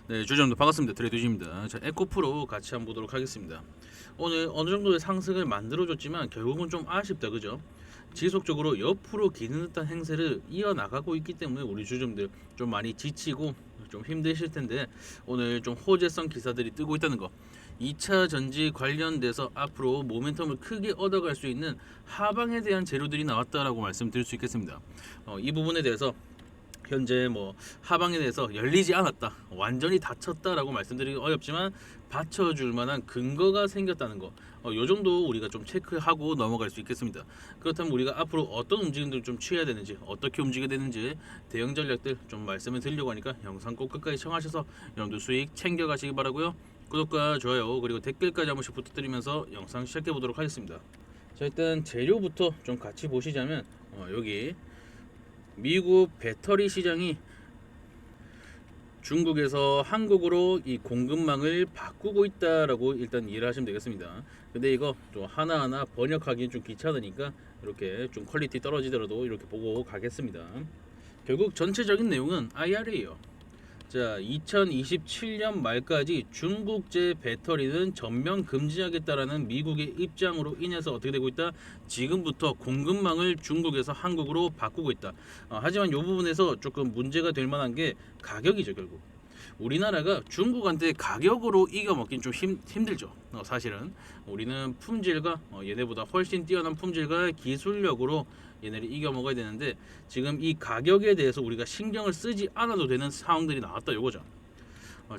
네, 주점도 반갑습니다. 트레이드주입니다. 자, 에코프로 같이 한번 보도록 하겠습니다. 오늘 어느 정도의 상승을 만들어줬지만 결국은 좀 아쉽다, 그죠? 지속적으로 옆으로 기는 듯한 행세를 이어나가고 있기 때문에 우리 주점들 좀 많이 지치고 좀 힘드실 텐데 오늘 좀 호재성 기사들이 뜨고 있다는 거. 2차 전지 관련돼서 앞으로 모멘텀을 크게 얻어갈 수 있는 하방에 대한 재료들이 나왔다라고 말씀드릴 수 있겠습니다. 이 부분에 대해서 현재 뭐 하방에 대해서 열리지 않았다, 완전히 닫혔다라고 말씀드리기 어렵지만 받쳐줄 만한 근거가 생겼다는 거, 요 정도 우리가 좀 체크하고 넘어갈 수 있겠습니다. 그렇다면 우리가 앞으로 어떤 움직임들을 좀 취해야 되는지, 어떻게 움직여야 되는지 대응 전략들 좀 말씀을 드리려고 하니까 영상 꼭 끝까지 시청하셔서 여러분들 수익 챙겨가시기 바라고요. 구독과 좋아요 그리고 댓글까지 한 번씩 부탁드리면서 영상 시작해 보도록 하겠습니다. 자, 일단 재료부터 좀 같이 보시자면 여기 미국 배터리 시장이 중국에서 한국으로 이 공급망을 바꾸고 있다라고 일단 이해를 하시면 되겠습니다. 근데 이거 좀 하나하나 번역하기 좀 귀찮으니까 이렇게 좀 퀄리티 떨어지더라도 이렇게 보고 가겠습니다. 결국 전체적인 내용은 IRA예요. 자, 2027년 말까지 중국제 배터리는 전면 금지하겠다라는 미국의 입장으로 인해서 어떻게 되고 있다? 지금부터 공급망을 중국에서 한국으로 바꾸고 있다. 하지만 이 부분에서 조금 문제가 될 만한 게 가격이죠, 결국. 우리나라가 중국한테 가격으로 이겨먹긴 좀 힘들죠. 사실은 우리는 품질과 얘네보다 훨씬 뛰어난 품질과 기술력으로 얘네를 이겨먹어야 되는데 지금 이 가격에 대해서 우리가 신경을 쓰지 않아도 되는 상황들이 나왔다, 요거죠.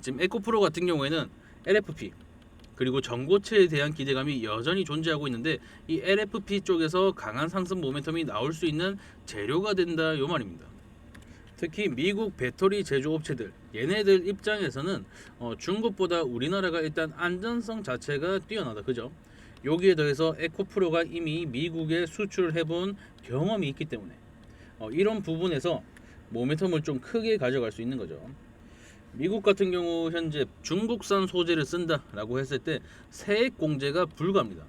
지금 에코프로 같은 경우에는 LFP 그리고 전고체에 대한 기대감이 여전히 존재하고 있는데 이 LFP 쪽에서 강한 상승 모멘텀이 나올 수 있는 재료가 된다, 요 말입니다. 특히 미국 배터리 제조업체들 얘네들 입장에서는 중국보다 우리나라가 일단 안전성 자체가 뛰어나다, 그죠? 여기에 더해서 에코프로가 이미 미국에 수출해본 경험이 있기 때문에 이런 부분에서 모멘텀을 좀 크게 가져갈 수 있는 거죠. 미국 같은 경우 현재 중국산 소재를 쓴다라고 했을 때 세액 공제가 불가합니다.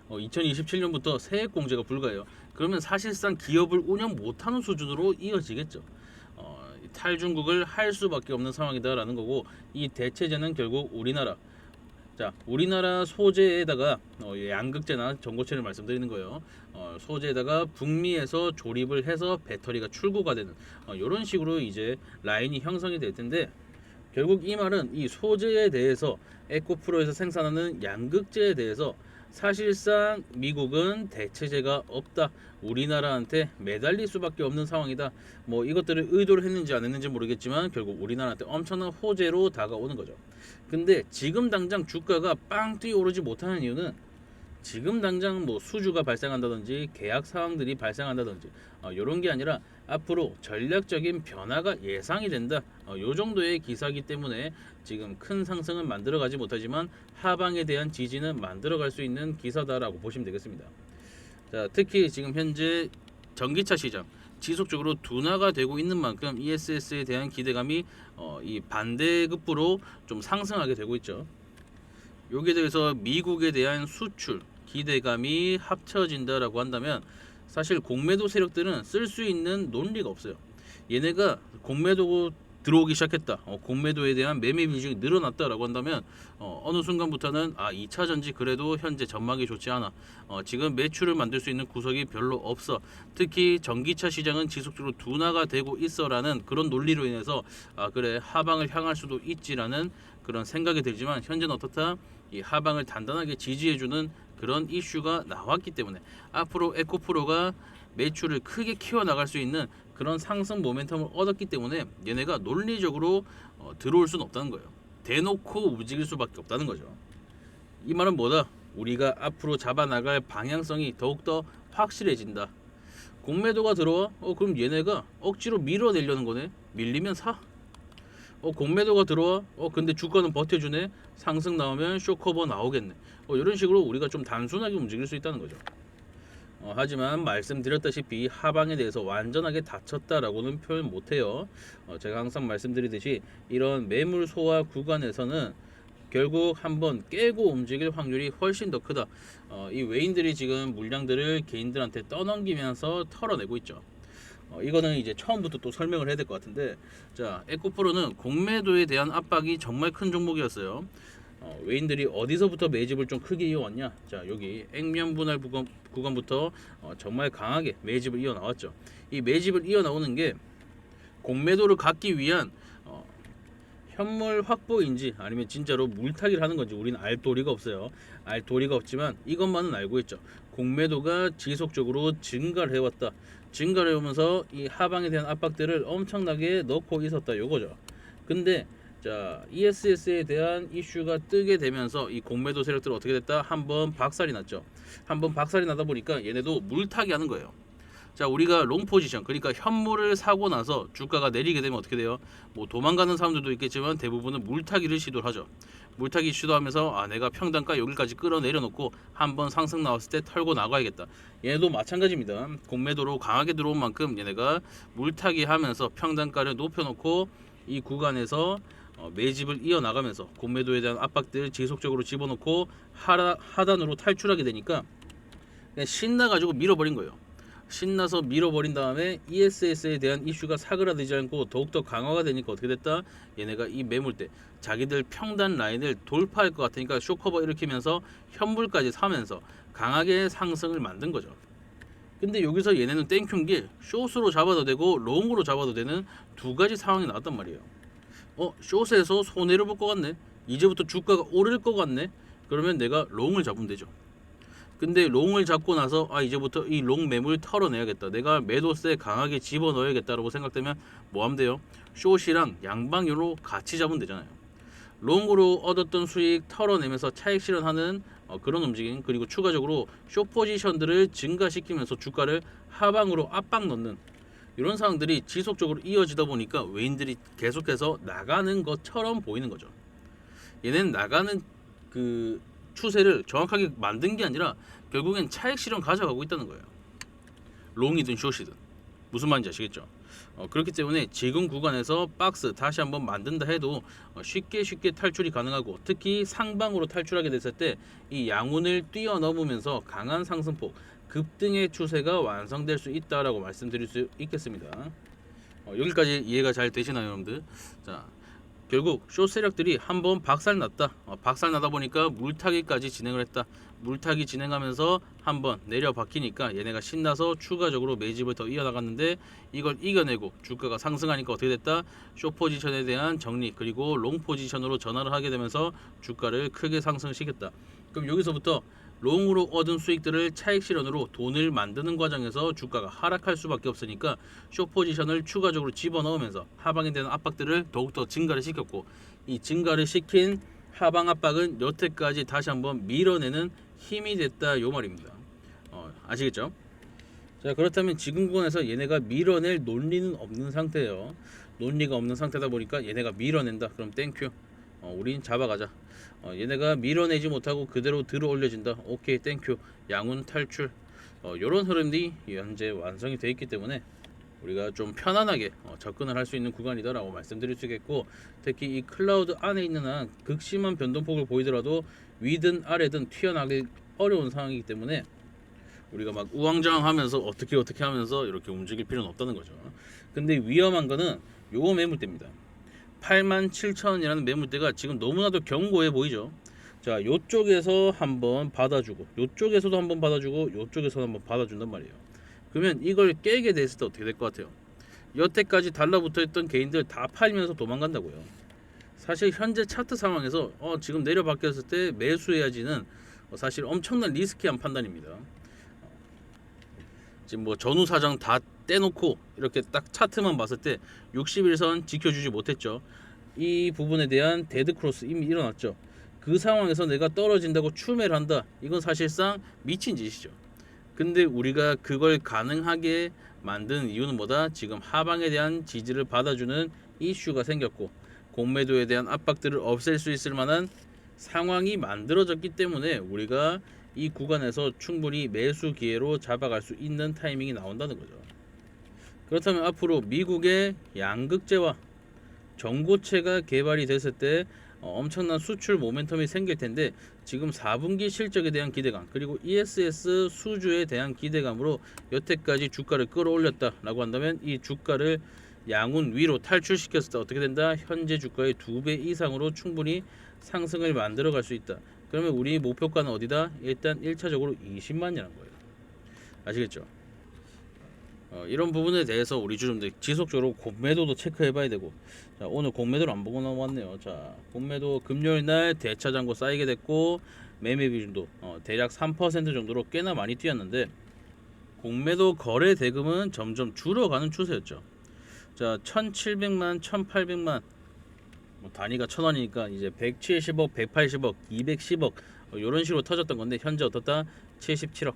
2027년부터 세액 공제가 불가해요. 그러면 사실상 기업을 운영 못하는 수준으로 이어지겠죠. 탈중국을 할 수밖에 없는 상황이다라는 거고, 이 대체제는 결국 우리나라 소재에다가 양극재나 전고체를 말씀드리는 거예요. 소재에다가 북미에서 조립을 해서 배터리가 출고가 되는 이런 식으로 이제 라인이 형성이 될 텐데, 결국 이 말은 이 소재에 대해서 에코프로에서 생산하는 양극재에 대해서 사실상 미국은 대체제가 없다, 우리나라한테 매달릴 수밖에 없는 상황이다. 뭐 이것들을 의도를 했는지 안 했는지 모르겠지만 결국 우리나라한테 엄청난 호재로 다가오는 거죠. 근데 지금 당장 주가가 빵 뛰어오르지 못하는 이유는 지금 당장 뭐 수주가 발생한다든지 계약 사항들이 발생한다든지 이런 게 아니라 앞으로 전략적인 변화가 예상이 된다, 요 정도의 기사기 때문에 지금 큰 상승은 만들어가지 못하지만 하방에 대한 지지는 만들어갈 수 있는 기사다라고 보시면 되겠습니다. 자, 특히 지금 현재 전기차 시장 지속적으로 둔화가 되고 있는 만큼 ESS에 대한 기대감이 이 반대급부로 좀 상승하게 되고 있죠. 여기에 대해서 미국에 대한 수출 기대감이 합쳐진다라고 한다면 사실 공매도 세력들은 쓸 수 있는 논리가 없어요. 얘네가 공매도 들어오기 시작했다, 공매도에 대한 매매 비중이 늘어났다라고 한다면 어느 순간부터는 2차 전지 그래도 현재 전망이 좋지 않아, 지금 매출을 만들 수 있는 구석이 별로 없어, 특히 전기차 시장은 지속적으로 둔화가 되고 있어라는 그런 논리로 인해서 그래 하방을 향할 수도 있지라는 그런 생각이 들지만 현재는 어떻다, 이 하방을 단단하게 지지해주는 그런 이슈가 나왔기 때문에 앞으로 에코프로가 매출을 크게 키워나갈 수 있는 그런 상승 모멘텀을 얻었기 때문에 얘네가 논리적으로 들어올 수는 없다는 거예요. 대놓고 움직일 수밖에 없다는 거죠. 이 말은 뭐다? 우리가 앞으로 잡아나갈 방향성이 더욱더 확실해진다. 공매도가 들어와? 그럼 얘네가 억지로 밀어내려는 거네. 밀리면 사. 공매도가 들어와? 근데 주가는 버텨주네. 상승 나오면 쇼커버 나오겠네. 이런 식으로 우리가 좀 단순하게 움직일 수 있다는 거죠. 하지만 말씀드렸다시피 하방에 대해서 완전하게 닫혔다라고는 표현 못해요. 제가 항상 말씀드리듯이 이런 매물 소화 구간에서는 결국 한번 깨고 움직일 확률이 훨씬 더 크다. 이 외인들이 지금 물량들을 개인들한테 떠넘기면서 털어내고 있죠. 이거는 이제 처음부터 또 설명을 해야 될 것 같은데, 자, 에코프로는 공매도에 대한 압박이 정말 큰 종목이었어요. 외인들이 어디서부터 매집을 좀 크게 이어왔냐? 자, 여기 액면 분할 구간부터 정말 강하게 매집을 이어 나왔죠. 이 매집을 이어 나오는 게 공매도를 갖기 위한 현물 확보인지 아니면 진짜로 물타기를 하는 건지 우리는 알 도리가 없어요. 알 도리가 없지만 이것만은 알고 있죠. 공매도가 지속적으로 증가를 해왔다. 증가를 해오면서 이 하방에 대한 압박들을 엄청나게 넣고 있었다. 요거죠. 근데 자, ESS에 대한 이슈가 뜨게 되면서 이 공매도 세력들 어떻게 됐다? 한번 박살이 났죠. 한번 박살이 나다 보니까 얘네도 물타기 하는 거예요. 자, 우리가 롱 포지션, 그러니까 현물을 사고 나서 주가가 내리게 되면 어떻게 돼요? 뭐 도망가는 사람들도 있겠지만 대부분은 물타기를 시도를 하죠. 물타기 시도하면서 내가 평단가 여기까지 끌어내려 놓고 한번 상승 나왔을 때 털고 나가야겠다. 얘도 마찬가지입니다. 공매도로 강하게 들어온 만큼 얘네가 물타기 하면서 평단가를 높여 놓고 이 구간에서 매집을 이어나가면서 공매도에 대한 압박들 지속적으로 집어넣고 하단으로 탈출하게 되니까 그냥 신나가지고 밀어버린 거예요. 신나서 밀어버린 다음에 ESS에 대한 이슈가 사그라들지 않고 더욱더 강화가 되니까 어떻게 됐다? 얘네가 이 매물대 자기들 평단 라인을 돌파할 것 같으니까 쇼커버 일으키면서 현물까지 사면서 강하게 상승을 만든 거죠. 근데 여기서 얘네는 땡큐인 게 숏으로 잡아도 되고 롱으로 잡아도 되는 두 가지 상황이 나왔단 말이에요. 숏에서 손해를 볼 것 같네. 이제부터 주가가 오를 것 같네. 그러면 내가 롱을 잡으면 되죠. 근데 롱을 잡고 나서 이제부터 이 롱 매물 털어내야겠다. 내가 매도세 강하게 집어넣어야겠다라고 생각되면 뭐 하면 돼요? 숏이랑 양방향으로 같이 잡으면 되잖아요. 롱으로 얻었던 수익 털어내면서 차익 실현하는 그런 움직임, 그리고 추가적으로 숏 포지션들을 증가시키면서 주가를 하방으로 압박 넣는 이런 상황들이 지속적으로 이어지다 보니까 외인들이 계속해서 나가는 것처럼 보이는 거죠. 얘는 나가는 그 추세를 정확하게 만든 게 아니라 결국엔 차익 실현 가져가고 있다는 거예요. 롱이든 숏이든. 무슨 말인지 아시겠죠? 그렇기 때문에 지금 구간에서 박스 다시 한번 만든다 해도 쉽게 탈출이 가능하고, 특히 상방으로 탈출하게 됐을 때 이 양운을 뛰어넘으면서 강한 상승폭 급등의 추세가 완성될 수 있다라고 말씀드릴 수 있겠습니다. 여기까지 이해가 잘 되시나요, 여러분들? 자, 결국 숏 세력들이 한번 박살났다. 박살나다 보니까 물타기까지 진행을 했다. 물타기 진행하면서 한번 내려 박히니까 얘네가 신나서 추가적으로 매집을 더 이어나갔는데, 이걸 이겨내고 주가가 상승하니까 어떻게 됐다? 숏 포지션에 대한 정리, 그리고 롱 포지션으로 전환을 하게 되면서 주가를 크게 상승시켰다. 그럼 여기서부터 롱으로 얻은 수익들을 차익 실현으로 돈을 만드는 과정에서 주가가 하락할 수밖에 없으니까 숏 포지션을 추가적으로 집어넣으면서 하방에 대한 압박들을 더욱더 증가를 시켰고, 이 증가를 시킨 하방 압박은 여태까지 다시 한번 밀어내는 힘이 됐다, 요 말입니다. 아시겠죠? 자, 그렇다면 지금 구간에서 얘네가 밀어낼 논리는 없는 상태예요. 논리가 없는 상태다 보니까 얘네가 밀어낸다. 그럼 땡큐. 우린 잡아가자. 얘네가 밀어내지 못하고 그대로 들어 올려진다. 오케이, 땡큐. 양운 탈출. 요런 흐름이 현재 완성이 되어 있기 때문에 우리가 좀 편안하게 접근을 할 수 있는 구간이다라고 말씀드릴 수 있겠고, 특히 이 클라우드 안에 있는 한 극심한 변동폭을 보이더라도 위든 아래든 튀어나가기 어려운 상황이기 때문에 우리가 막 우왕좌왕하면서 어떻게 하면서 이렇게 움직일 필요는 없다는 거죠. 근데 위험한 거는 요 매물대입니다. 87,000원이라는 매물대가 지금 너무나도 견고해 보이죠. 자, 요쪽에서 한번 받아주고, 요쪽에서도 한번 받아주고, 요쪽에서 한번 받아준단 말이에요. 그러면 이걸 깨게 됐을 때 어떻게 될 것 같아요? 여태까지 달라붙어있던 개인들 다 팔면서 도망간다고요. 사실 현재 차트 상황에서 지금 내려바뀌었을 때 매수해야지는 사실 엄청난 리스키한 판단입니다. 지금 뭐 전후 사정 다 떼놓고 이렇게 딱 차트만 봤을 때 61선 지켜주지 못했죠. 이 부분에 대한 데드 크로스 이미 일어났죠. 그 상황에서 내가 떨어진다고 추매를 한다. 이건 사실상 미친 짓이죠. 근데 우리가 그걸 가능하게 만든 이유는 뭐다? 지금 하방에 대한 지지를 받아주는 이슈가 생겼고, 공매도에 대한 압박들을 없앨 수 있을 만한 상황이 만들어졌기 때문에 우리가 이 구간에서 충분히 매수 기회로 잡아갈 수 있는 타이밍이 나온다는 거죠. 그렇다면 앞으로 미국의 양극재와 전고체가 개발이 됐을 때 엄청난 수출 모멘텀이 생길 텐데 지금 4분기 실적에 대한 기대감 그리고 ESS 수주에 대한 기대감으로 여태까지 주가를 끌어올렸다라고 한다면 이 주가를 양운 위로 탈출시켰을 때 어떻게 된다? 현재 주가의 2배 이상으로 충분히 상승을 만들어 갈 수 있다. 그러면 우리 목표가는 어디다? 일단 1차적으로 20만이라는 거예요. 아시겠죠? 이런 부분에 대해서 우리 주주분들 지속적으로 공매도도 체크해 봐야 되고, 자, 오늘 공매도를 안 보고 넘어왔네요. 자, 공매도 금요일 날 대차 잔고 쌓이게 됐고 매매 비중도 대략 3% 정도로 꽤나 많이 뛰었는데 공매도 거래 대금은 점점 줄어가는 추세였죠. 자, 1,700만, 1,800만 뭐 단위가 1,000원이니까 이제 170억, 180억, 210억 이런 식으로 터졌던 건데 현재 어떻다? 77억.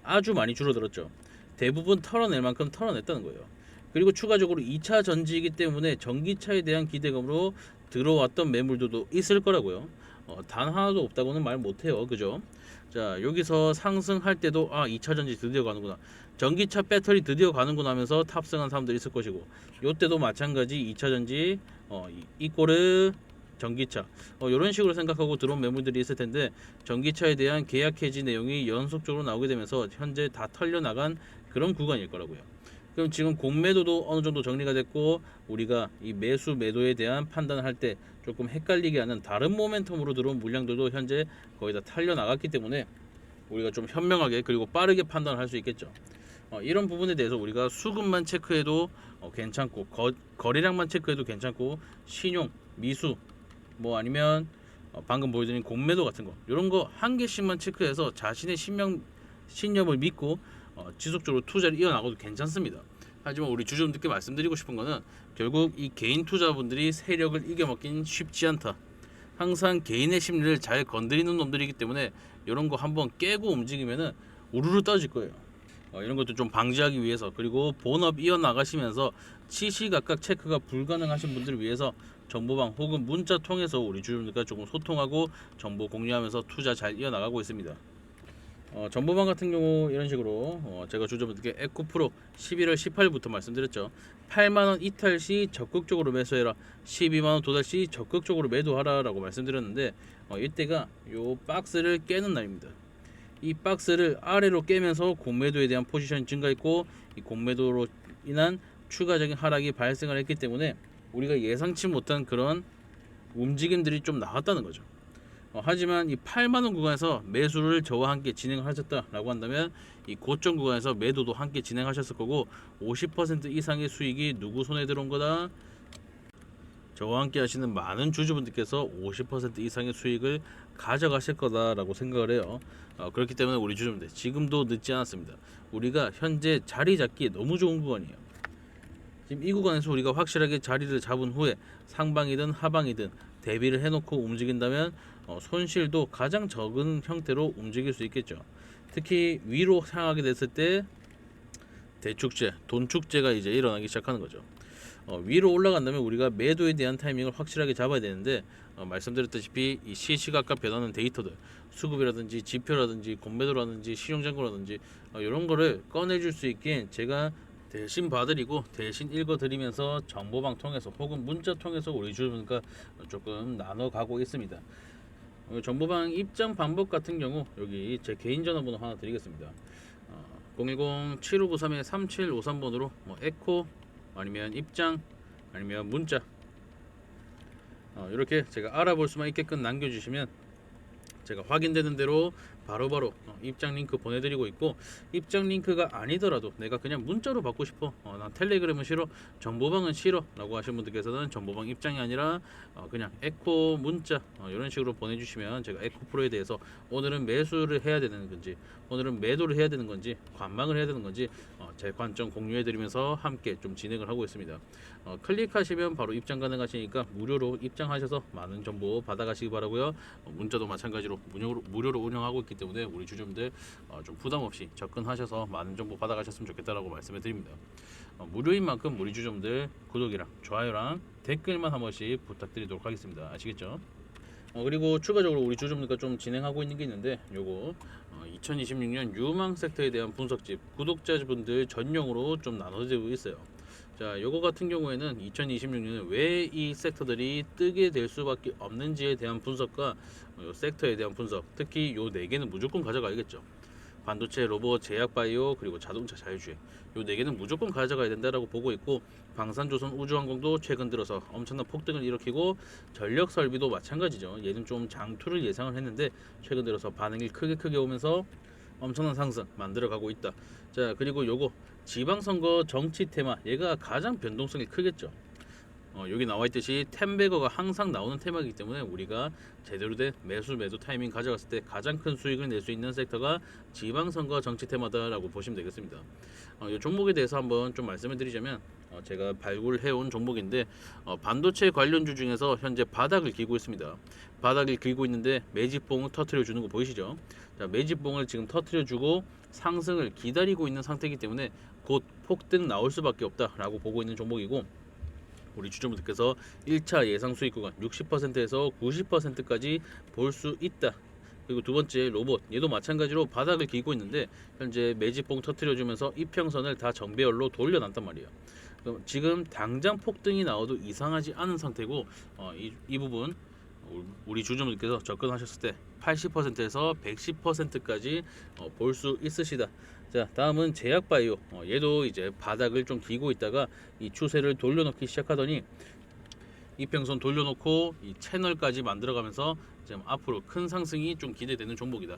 아주 많이 줄어들었죠. 대부분 털어낼 만큼 털어냈다는 거예요. 그리고 추가적으로 2차 전지이기 때문에 전기차에 대한 기대감으로 들어왔던 매물들도 있을 거라고요. 단 하나도 없다고는 말 못해요. 그죠? 자, 여기서 상승할 때도 2차 전지 드디어 가는구나. 전기차 배터리 드디어 가는구나 하면서 탑승한 사람들이 있을 것이고 요때도 마찬가지 2차 전지 이꼬르 전기차 이런 식으로 생각하고 들어온 매물들이 있을 텐데 전기차에 대한 계약 해지 내용이 연속적으로 나오게 되면서 현재 다 털려 나간 그런 구간일 거라고요. 그럼 지금 공매도도 어느 정도 정리가 됐고 우리가 이 매수 매도에 대한 판단을 할 때 조금 헷갈리게 하는 다른 모멘텀으로 들어온 물량들도 현재 거의 다 털려 나갔기 때문에 우리가 좀 현명하게 그리고 빠르게 판단을 할 수 있겠죠. 이런 부분에 대해서 우리가 수급만 체크해도 괜찮고 거래량만 체크해도 괜찮고 신용, 미수 뭐 아니면 방금 보여드린 공매도 같은 거 이런 거 한 개씩만 체크해서 자신의 신념을 믿고 지속적으로 투자를 이어나가도 괜찮습니다. 하지만 우리 주주분들께 말씀드리고 싶은 거는 결국 이 개인 투자분들이 세력을 이겨먹긴 쉽지 않다. 항상 개인의 심리를 잘 건드리는 놈들이기 때문에 이런 거 한번 깨고 움직이면은 우르르 떠질 거예요. 이런 것도 좀 방지하기 위해서 그리고 본업 이어나가시면서 시시각각 체크가 불가능하신 분들을 위해서 정보방 혹은 문자 통해서 우리 주주분들과 조금 소통하고 정보 공유하면서 투자 잘 이어나가고 있습니다. 정보방 같은 경우 이런 식으로 제가 주주분들께 에코프로 11월 18일부터 말씀드렸죠. 8만원 이탈 시 적극적으로 매수해라, 12만원 도달 시 적극적으로 매도하라 라고 말씀드렸는데 이때가 요 박스를 깨는 날입니다. 이 박스를 아래로 깨면서 공매도에 대한 포지션이 증가했고 이 공매도로 인한 추가적인 하락이 발생을 했기 때문에 우리가 예상치 못한 그런 움직임들이 좀 나왔다는 거죠. 하지만 이 8만원 구간에서 매수를 저와 함께 진행하셨다라고 한다면 이 고점 구간에서 매도도 함께 진행하셨을 거고 50% 이상의 수익이 누구 손에 들어온 거다? 저와 함께 하시는 많은 주주분들께서 50% 이상의 수익을 가져가실 거다라고 생각을 해요. 그렇기 때문에 우리 주주분들 지금도 늦지 않았습니다. 우리가 현재 자리 잡기 너무 좋은 구간이에요. 지금 이 구간에서 우리가 확실하게 자리를 잡은 후에 상방이든 하방이든 대비를 해놓고 움직인다면 손실도 가장 적은 형태로 움직일 수 있겠죠. 특히 위로 향하게 됐을 때 대축제, 돈축제가 이제 일어나기 시작하는 거죠. 위로 올라간다면 우리가 매도에 대한 타이밍을 확실하게 잡아야 되는데 말씀드렸다시피 이 시시각각 변하는 데이터들 수급이라든지 지표라든지 공매도라든지 시용잔고라든지 이런 거를 꺼내줄 수 있게 제가 대신 봐드리고 대신 읽어드리면서 정보방 통해서 혹은 문자 통해서 우리 주주분과 조금 나눠가고 있습니다. 정보방 입장 방법 같은 경우 여기 제 개인 전화번호 하나 드리겠습니다. 010-7593-3753번으로 에코 아니면 입장 아니면 문자 이렇게 제가 알아볼 수만 있게끔 남겨주시면 제가 확인되는 대로 바로바로 입장 링크 보내드리고 있고 입장 링크가 아니더라도 내가 그냥 문자로 받고 싶어 난 텔레그램은 싫어 정보방은 싫어 라고 하시는 분들께서는 정보방 입장이 아니라 그냥 에코 문자 이런 식으로 보내주시면 제가 에코 프로에 대해서 오늘은 매수를 해야 되는 건지 오늘은 매도를 해야 되는 건지 관망을 해야 되는 건지 제 관점 공유해 드리면서 함께 좀 진행을 하고 있습니다. 클릭하시면 바로 입장 가능하시니까 무료로 입장하셔서 많은 정보 받아가시기 바라고요. 문자도 마찬가지로 무료로 운영하고 있기 때문에 우리 주주분들 좀 부담 없이 접근하셔서 많은 정보 받아가셨으면 좋겠다라고 말씀을 드립니다. 무료인 만큼 우리 주주분들 구독이랑 좋아요랑 댓글만 한 번씩 부탁드리도록 하겠습니다. 아시겠죠? 그리고 추가적으로 우리 주주분들과 좀 진행하고 있는 게 있는데 요거 2026년 유망 섹터에 대한 분석집 구독자분들 전용으로 좀 나눠드리고 있어요. 자, 요거 같은 경우에는 2026년에 왜 이 섹터들이 뜨게 될 수밖에 없는지에 대한 분석과 요 섹터에 대한 분석, 특히 요 네 개는 무조건 가져가야겠죠. 반도체, 로봇, 제약 바이오, 그리고 자동차 자율주행. 요 네 개는 무조건 가져가야 된다라고 보고 있고, 방산조선 우주항공도 최근 들어서 엄청난 폭등을 일으키고, 전력 설비도 마찬가지죠. 얘는 좀 장투를 예상을 했는데 최근 들어서 반응이 크게 오면서 엄청난 상승 만들어가고 있다. 자, 그리고 요거 지방선거 정치 테마, 얘가 가장 변동성이 크겠죠. 여기 나와 있듯이 텐베거가 항상 나오는 테마이기 때문에 우리가 제대로 된 매도 타이밍 가져갔을 때 가장 큰 수익을 낼 수 있는 섹터가 지방선거 정치 테마다라고 보시면 되겠습니다. 이 종목에 대해서 한번 좀 말씀을 드리자면, 제가 발굴해온 종목인데, 반도체 관련주 중에서 현재 바닥을 기고 있습니다. 바닥을 기고 있는데 매집봉 터트려 주는 거 보이시죠? 자, 매집봉을 지금 터트려 주고 상승을 기다리고 있는 상태이기 때문에 곧 폭등 나올 수밖에 없다라고 보고 있는 종목이고, 우리 주주분들께서 1차 예상 수익 구간 60%에서 90%까지 볼 수 있다. 그리고 두 번째 로봇, 얘도 마찬가지로 바닥을 기고 있는데 현재 매집봉 터트려주면서 이평선을 다 정배열로 돌려놨단 말이에요. 그럼 지금 당장 폭등이 나와도 이상하지 않은 상태고, 이 부분 우리 주주분들께서 접근하셨을 때 80%에서 110%까지 볼 수 있으시다. 자, 다음은 제약바이오. 얘도 이제 바닥을 좀 기고 있다가 이 추세를 돌려놓기 시작하더니 이평선 돌려놓고 이 채널까지 만들어가면서 지금 앞으로 큰 상승이 좀 기대되는 종목이다.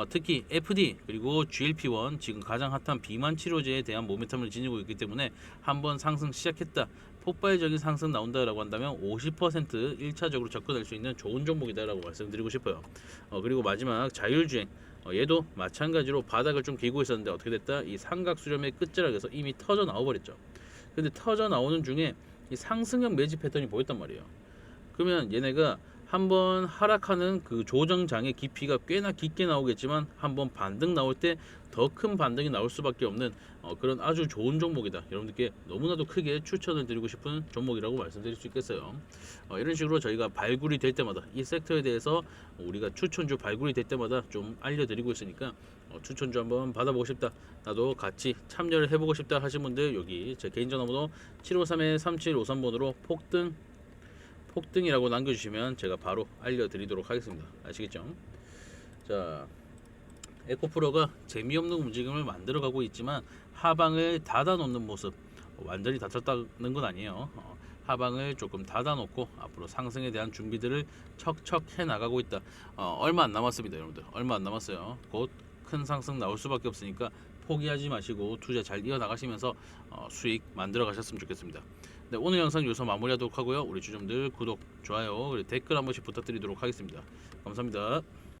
특히 FD 그리고 GLP-1 지금 가장 핫한 비만 치료제에 대한 모멘텀을 지니고 있기 때문에 한번 상승 시작했다, 폭발적인 상승 나온다라고 한다면 50% 1차적으로 접근할 수 있는 좋은 종목이다라고 말씀드리고 싶어요. 그리고 마지막 자율주행. 얘도 마찬가지로 바닥을 좀 기고 있었는데 어떻게 됐다? 이 삼각 수렴의 끝자락에서 이미 터져 나와 버렸죠. 근데 터져 나오는 중에 이 상승형 매집 패턴이 보였단 말이에요. 그러면 얘네가 한번 하락하는 그 조정장의 깊이가 꽤나 깊게 나오겠지만 한번 반등 나올 때 더 큰 반등이 나올 수밖에 없는 그런 아주 좋은 종목이다. 여러분들께 너무나도 크게 추천을 드리고 싶은 종목이라고 말씀드릴 수 있겠어요. 이런 식으로 저희가 발굴이 될 때마다 이 섹터에 대해서 우리가 추천주 발굴이 될 때마다 좀 알려드리고 있으니까 추천주 한번 받아보고 싶다, 나도 같이 참여를 해보고 싶다 하신 분들 여기 제 개인 전화번호 753-3753번으로 폭등이라고 남겨주시면 제가 바로 알려드리도록 하겠습니다. 아시겠죠? 자, 에코프로가 재미없는 움직임을 만들어가고 있지만 하방을 닫아놓는 모습, 완전히 닫혔다는 건 아니에요. 하방을 조금 닫아놓고 앞으로 상승에 대한 준비들을 척척 해나가고 있다. 얼마 안 남았습니다, 여러분들. 얼마 안 남았어요. 곧 큰 상승 나올 수밖에 없으니까 포기하지 마시고 투자 잘 이어나가시면서 수익 만들어 가셨으면 좋겠습니다. 네, 오늘 영상 여기서 마무리하도록 하고요. 우리 주주분들 구독, 좋아요, 그리고 댓글 한 번씩 부탁드리도록 하겠습니다. 감사합니다.